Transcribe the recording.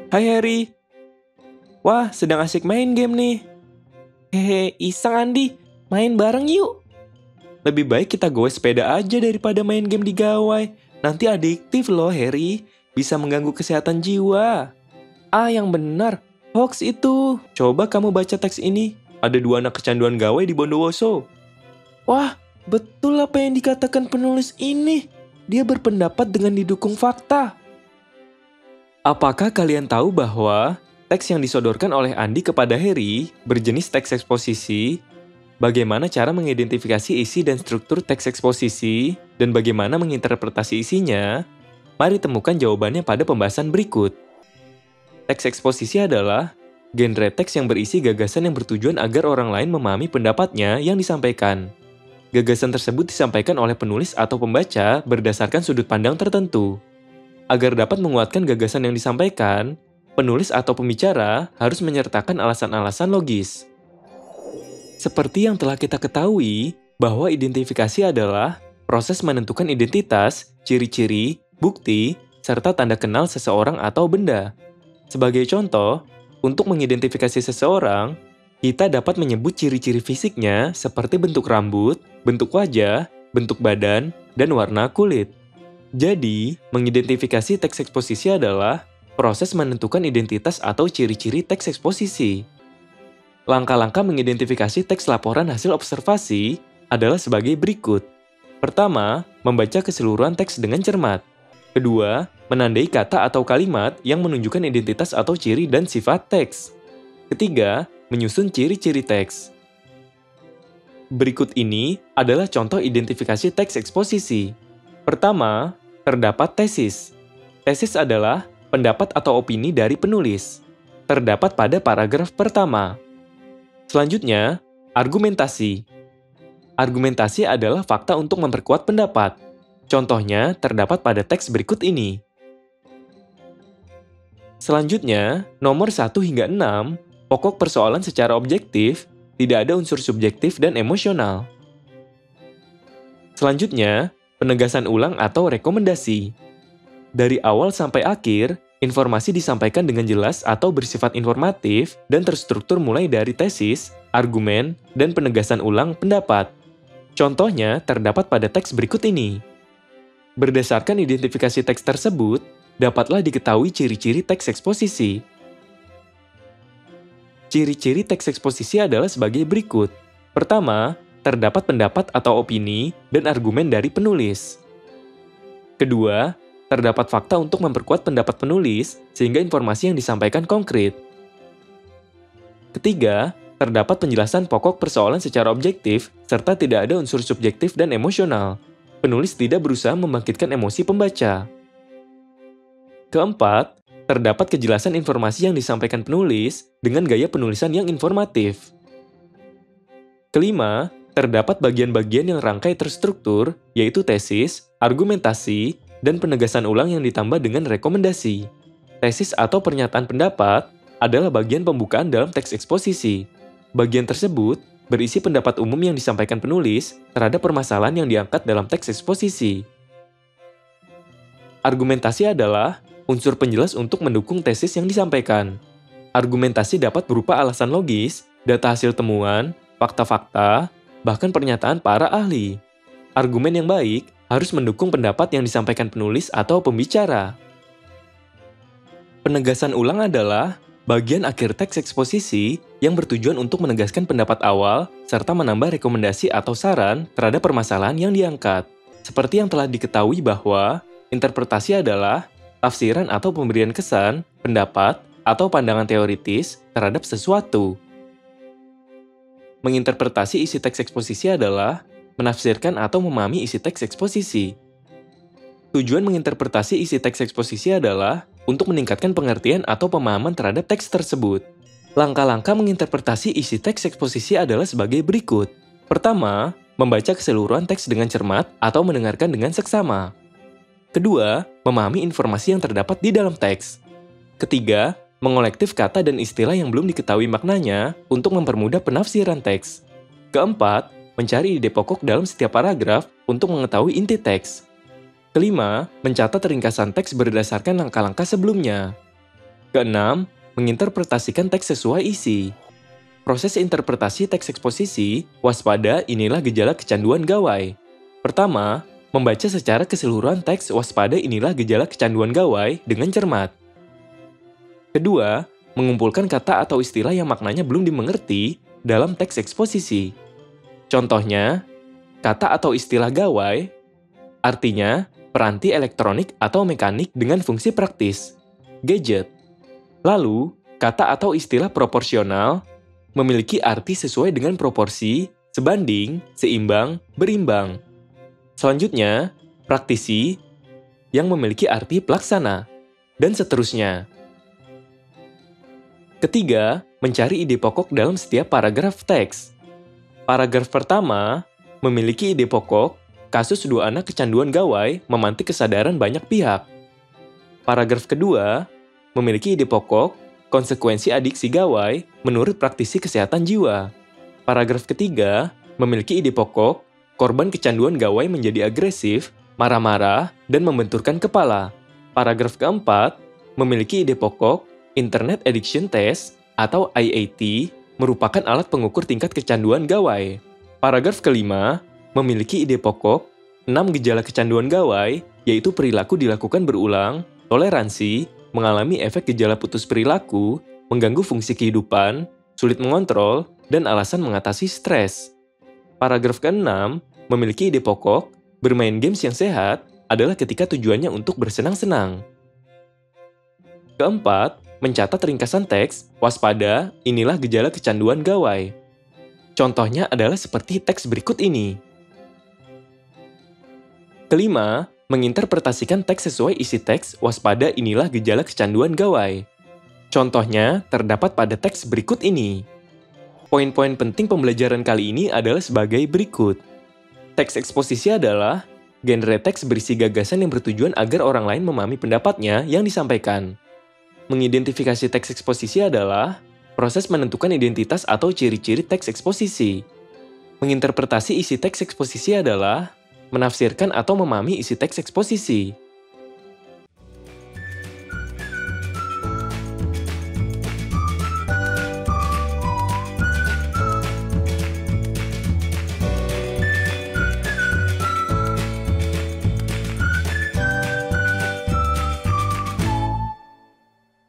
Hai Harry, wah sedang asik main game nih. Hehe, iseng Andi, main bareng yuk. Lebih baik kita goes sepeda aja daripada main game di gawai. Nanti adiktif loh Harry, bisa mengganggu kesehatan jiwa. Ah yang benar, hoax itu. Coba kamu baca teks ini, ada 2 anak kecanduan gawai di Bondowoso. Wah, betul apa yang dikatakan penulis ini. Dia berpendapat dengan didukung fakta. Apakah kalian tahu bahwa teks yang disodorkan oleh Andi kepada Harry berjenis teks eksposisi? Bagaimana cara mengidentifikasi isi dan struktur teks eksposisi? Dan bagaimana menginterpretasi isinya? Mari temukan jawabannya pada pembahasan berikut. Teks eksposisi adalah genre teks yang berisi gagasan yang bertujuan agar orang lain memahami pendapatnya yang disampaikan. Gagasan tersebut disampaikan oleh penulis atau pembaca berdasarkan sudut pandang tertentu. Agar dapat menguatkan gagasan yang disampaikan, penulis atau pembicara harus menyertakan alasan-alasan logis. Seperti yang telah kita ketahui, bahwa identifikasi adalah proses menentukan identitas, ciri-ciri, bukti, serta tanda kenal seseorang atau benda. Sebagai contoh, untuk mengidentifikasi seseorang, kita dapat menyebut ciri-ciri fisiknya seperti bentuk rambut, bentuk wajah, bentuk badan, dan warna kulit. Jadi, mengidentifikasi teks eksposisi adalah proses menentukan identitas atau ciri-ciri teks eksposisi. Langkah-langkah mengidentifikasi teks laporan hasil observasi adalah sebagai berikut. Pertama, membaca keseluruhan teks dengan cermat. Kedua, menandai kata atau kalimat yang menunjukkan identitas atau ciri dan sifat teks. Ketiga, menyusun ciri-ciri teks. Berikut ini adalah contoh identifikasi teks eksposisi. Pertama, terdapat tesis. Tesis adalah pendapat atau opini dari penulis. Terdapat pada paragraf pertama. Selanjutnya, argumentasi. Argumentasi adalah fakta untuk memperkuat pendapat. Contohnya terdapat pada teks berikut ini. Selanjutnya, nomor 1 hingga 6, pokok persoalan secara objektif, tidak ada unsur subjektif dan emosional. Selanjutnya, penegasan ulang atau rekomendasi. Dari awal sampai akhir, informasi disampaikan dengan jelas atau bersifat informatif dan terstruktur mulai dari tesis, argumen, dan penegasan ulang pendapat. Contohnya terdapat pada teks berikut ini. Berdasarkan identifikasi teks tersebut, dapatlah diketahui ciri-ciri teks eksposisi. Ciri-ciri teks eksposisi adalah sebagai berikut. Pertama, terdapat pendapat atau opini dan argumen dari penulis. Kedua, terdapat fakta untuk memperkuat pendapat penulis sehingga informasi yang disampaikan konkret. Ketiga, terdapat penjelasan pokok persoalan secara objektif serta tidak ada unsur subjektif dan emosional. Penulis tidak berusaha membangkitkan emosi pembaca. Keempat, terdapat kejelasan informasi yang disampaikan penulis dengan gaya penulisan yang informatif. Kelima, terdapat bagian-bagian yang rangkai terstruktur, yaitu tesis, argumentasi, dan penegasan ulang yang ditambah dengan rekomendasi. Tesis atau pernyataan pendapat adalah bagian pembukaan dalam teks eksposisi. Bagian tersebut berisi pendapat umum yang disampaikan penulis terhadap permasalahan yang diangkat dalam teks eksposisi. Argumentasi adalah unsur penjelas untuk mendukung tesis yang disampaikan. Argumentasi dapat berupa alasan logis, data hasil temuan, fakta-fakta, bahkan pernyataan para ahli. Argumen yang baik harus mendukung pendapat yang disampaikan penulis atau pembicara. Penegasan ulang adalah bagian akhir teks eksposisi yang bertujuan untuk menegaskan pendapat awal serta menambah rekomendasi atau saran terhadap permasalahan yang diangkat. Seperti yang telah diketahui bahwa interpretasi adalah tafsiran atau pemberian kesan, pendapat, atau pandangan teoritis terhadap sesuatu. Menginterpretasi isi teks eksposisi adalah menafsirkan atau memahami isi teks eksposisi. Tujuan menginterpretasi isi teks eksposisi adalah untuk meningkatkan pengertian atau pemahaman terhadap teks tersebut. Langkah-langkah menginterpretasi isi teks eksposisi adalah sebagai berikut. Pertama, membaca keseluruhan teks dengan cermat atau mendengarkan dengan seksama. Kedua, memahami informasi yang terdapat di dalam teks. Ketiga, mengolektif kata dan istilah yang belum diketahui maknanya untuk mempermudah penafsiran teks. Keempat, mencari ide pokok dalam setiap paragraf untuk mengetahui inti teks. Kelima, mencatat ringkasan teks berdasarkan langkah-langkah sebelumnya. Keenam, menginterpretasikan teks sesuai isi. Proses interpretasi teks eksposisi, waspada, inilah gejala kecanduan gawai. Pertama, membaca secara keseluruhan teks waspada inilah gejala kecanduan gawai dengan cermat. Kedua, mengumpulkan kata atau istilah yang maknanya belum dimengerti dalam teks eksposisi. Contohnya, kata atau istilah gawai, artinya peranti elektronik atau mekanik dengan fungsi praktis, gadget. Lalu, kata atau istilah proporsional memiliki arti sesuai dengan proporsi, sebanding, seimbang, berimbang. Selanjutnya, praktisi yang memiliki arti pelaksana, dan seterusnya. Ketiga, mencari ide pokok dalam setiap paragraf teks. Paragraf pertama memiliki ide pokok, kasus dua anak kecanduan gawai memantik kesadaran banyak pihak. Paragraf kedua memiliki ide pokok, konsekuensi adiksi gawai menurut praktisi kesehatan jiwa. Paragraf ketiga memiliki ide pokok, korban kecanduan gawai menjadi agresif, marah-marah, dan membenturkan kepala. Paragraf keempat memiliki ide pokok, Internet Addiction Test atau IAT merupakan alat pengukur tingkat kecanduan gawai. Paragraf kelima memiliki ide pokok, 6 gejala kecanduan gawai, yaitu perilaku dilakukan berulang, toleransi, mengalami efek gejala putus perilaku, mengganggu fungsi kehidupan, sulit mengontrol, dan alasan mengatasi stres. Paragraf ke-6 memiliki ide pokok, bermain games yang sehat adalah ketika tujuannya untuk bersenang-senang. Keempat, mencatat ringkasan teks, waspada, inilah gejala kecanduan gawai. Contohnya adalah seperti teks berikut ini. Kelima, menginterpretasikan teks sesuai isi teks, waspada, inilah gejala kecanduan gawai. Contohnya terdapat pada teks berikut ini. Poin-poin penting pembelajaran kali ini adalah sebagai berikut. Teks eksposisi adalah genre teks berisi gagasan yang bertujuan agar orang lain memahami pendapatnya yang disampaikan. Mengidentifikasi teks eksposisi adalah proses menentukan identitas atau ciri-ciri teks eksposisi. Menginterpretasi isi teks eksposisi adalah menafsirkan atau memahami isi teks eksposisi.